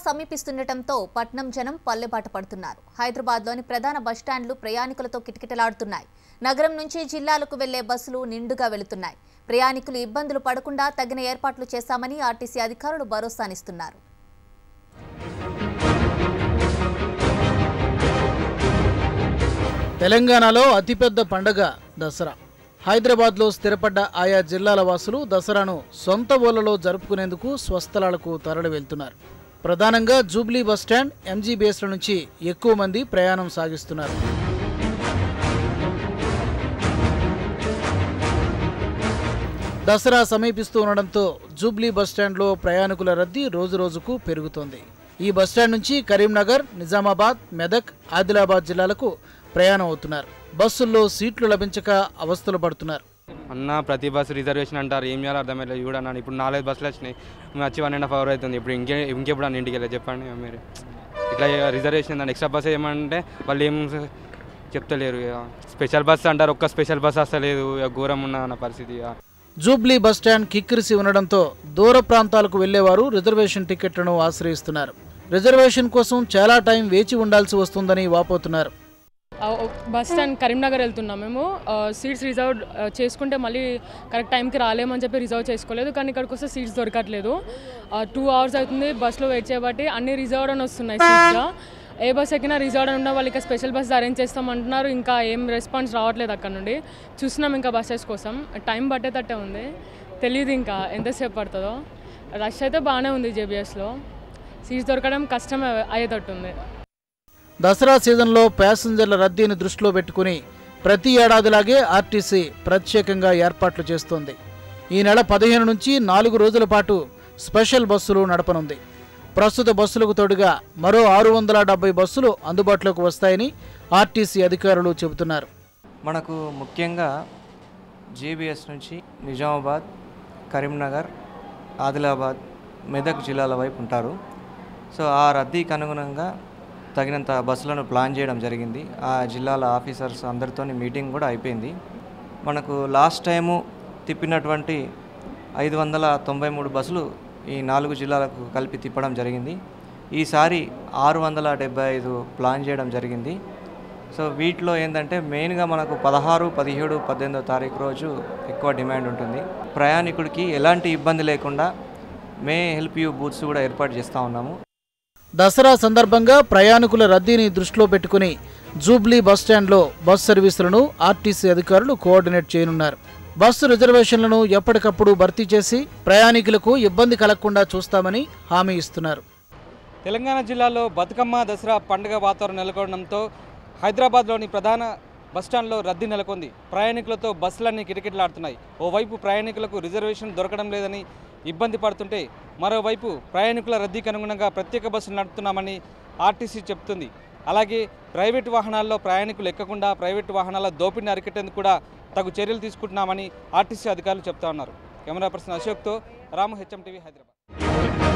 సమీపిస్తుండటంతో పట్నం జనం పల్లెబాట పడుతున్నారు. హైదరాబాద్లోని ప్రధాన బస్టాండ్లు ప్రయాణికులతో కిటకిటలాడుతున్నాయి. నగరం నుంచి జిల్లాలకు వెళ్లే బస్సులు నిండుగా వెళుతున్నాయి. ప్రయాణికులు ఇబ్బందులు పడకుండా తగిన ఏర్పాట్లు చేశామని ఆర్టీసీ అధికారులు భరోసానిస్తున్నారు. తెలంగాణలో అతిపెద్ద పండుగ దసరా. హైదరాబాద్లో స్థిరపడ్డ ఆయా జిల్లాల వాసులు దసరాను సొంత ఊళ్ళలో జరుపుకునేందుకు స్వస్థలాలకు తరలి వెళ్తున్నారు. ప్రధానంగా జూబ్లీ బస్టాండ్, ఎంజీబీఎస్ల నుంచి ఎక్కువ మంది ప్రయాణం సాగిస్తున్నారు. దసరా సమీపిస్తూ ఉండడంతో జూబ్లీ బస్టాండ్లో ప్రయాణికుల రద్దీ రోజురోజుకు పెరుగుతోంది. ఈ బస్టాండ్ నుంచి కరీంనగర్, నిజామాబాద్, మెదక్, ఆదిలాబాద్ జిల్లాలకు ప్రయాణం అవుతున్నారు. బస్సుల్లో సీట్లు లభించక అవస్థలు పడుతున్నారు. అన్న ప్రతి బస్సు రిజర్వేషన్ అంటారు, ఏం చేయాలో అర్థమయ్యలేదు. చూడన్నాను ఇప్పుడు 4 బస్సులు వచ్చినాయి, మేము వచ్చి 1.5 hour అవుతుంది. ఇప్పుడు ఇంకెప్పుడు అన్న ఇంటికి వెళ్ళి చెప్పండి మీరు. ఇట్లా రిజర్వేషన్ అండి, ఎక్స్ట్రా బస్ ఏమంటే వాళ్ళు ఏం చెప్తలేరు. స్పెషల్ బస్ అంటారు, ఒక్క స్పెషల్ బస్ వస్తలేదు. ఘోరం ఉన్న పరిస్థితి. జూబ్లీ బస్టాండ్ కిక్కిరిసి ఉండడంతో దూర ప్రాంతాలకు వెళ్లేవారు రిజర్వేషన్ టికెట్లను ఆశ్రయిస్తున్నారు. రిజర్వేషన్ కోసం చాలా టైం వేచి ఉండాల్సి వస్తుందని వాపోతున్నారు. బస్ స్టాండ్ కరీంనగర్ వెళ్తున్నాం మేము. సీట్స్ రిజర్వ్ చేసుకుంటే మళ్ళీ కరెక్ట్ టైంకి రాలేమని చెప్పి రిజర్వ్ చేసుకోలేదు, కానీ ఇక్కడికి వస్తే సీట్స్ దొరకట్లేదు. 2 hours అవుతుంది బస్సులో వెయిట్ చేయబట్టి. అన్ని రిజర్వ్డ్ అని వస్తున్నాయి సీట్స్. ఏ బస్ ఎక్కినా రిజర్వ్డ్ అని ఉన్న వాళ్ళు ఇక స్పెషల్ బస్ అరేంజ్ చేస్తామంటున్నారు. ఇంకా ఏం రెస్పాన్స్ రావట్లేదు అక్కడ నుండి. చూస్తున్నాం ఇంకా బస్సెస్ కోసం. టైం పట్టేటట్టే ఉంది, తెలియదు ఇంకా ఎంతసేపు పడుతుందో. రష్ అయితే బాగానే ఉంది జేబీఎస్లో. సీట్స్ దొరకడం కష్టం అయ్యేటట్టుంది. దసరా సీజన్లో ప్యాసింజర్ల రద్దీని దృష్టిలో పెట్టుకుని ప్రతి ఏడాదిలాగే ఆర్టీసీ ప్రత్యేకంగా ఏర్పాట్లు చేస్తోంది. ఈ నెల 15 నుంచి 4 రోజుల పాటు స్పెషల్ బస్సులు నడపనుంది. ప్రస్తుత బస్సులకు తోడుగా మరో 670 బస్సులు అందుబాటులోకి వస్తాయని ఆర్టీసీ అధికారులు చెబుతున్నారు. మనకు ముఖ్యంగా జేబీఎస్ నుంచి నిజామాబాద్, కరీంనగర్, ఆదిలాబాద్, మెదక్ జిల్లాల వైపు ఉంటారు. సో ఆ రద్దీకి అనుగుణంగా తగినంత బస్సులను ప్లాన్ చేయడం జరిగింది. ఆ జిల్లాల ఆఫీసర్స్ అందరితో మీటింగ్ కూడా అయిపోయింది. మనకు లాస్ట్ టైము తిప్పినటువంటి 593 బస్సులు ఈ 4 జిల్లాలకు కలిపి తిప్పడం జరిగింది. ఈసారి 675 ప్లాన్ చేయడం జరిగింది. సో వీటిలో ఏంటంటే మెయిన్గా మనకు 16, 17, 18వ తారీఖు రోజు ఎక్కువ డిమాండ్ ఉంటుంది. ప్రయాణికుడికి ఎలాంటి ఇబ్బంది లేకుండా మే హెల్ప్ యూ బూత్స్ కూడా ఏర్పాటు చేస్తూ ఉన్నాము. దసరా సందర్భంగా ప్రయాణికుల రద్దీని దృష్టిలో పెట్టుకుని జూబ్లీ బస్టాండ్లో బస్ సర్వీసులను ఆర్టీసీ అధికారులు కోఆర్డినేట్ చేయనున్నారు. బస్సు రిజర్వేషన్లను ఎప్పటికప్పుడు భర్తీ చేసి ప్రయాణికులకు ఇబ్బంది కలగకుండా చూస్తామని హామీ ఇస్తున్నారు. తెలంగాణ జిల్లాలో బతుకమ్మ దసరా పండుగ వాతావరణం నెలకొనడంతో హైదరాబాద్లోని ప్రధాన బస్టాండ్లో రద్దీ నెలకొంది. ప్రయాణికులతో బస్సులన్నీ కిటకిటలాడుతున్నాయి. ఓవైపు ప్రయాణికులకు రిజర్వేషన్ దొరకడం లేదని ఇబ్బంది పడుతుంటే, మరోవైపు ప్రయాణికుల రద్దీకి అనుగుణంగా ప్రత్యేక బస్సులు నడుపుతున్నామని ఆర్టీసీ చెబుతుంది. అలాగే ప్రైవేటు వాహనాల్లో ప్రయాణికులు ఎక్కకుండా ప్రైవేటు వాహనాల దోపిడీని అరికట్టేందుకు కూడా తగు చర్యలు తీసుకుంటున్నామని ఆర్టీసీ అధికారులు చెప్తా ఉన్నారు. కెమెరా పర్సన్ అశోక్తో రాము, హెచ్ఎం టీవీ, హైదరాబాద్.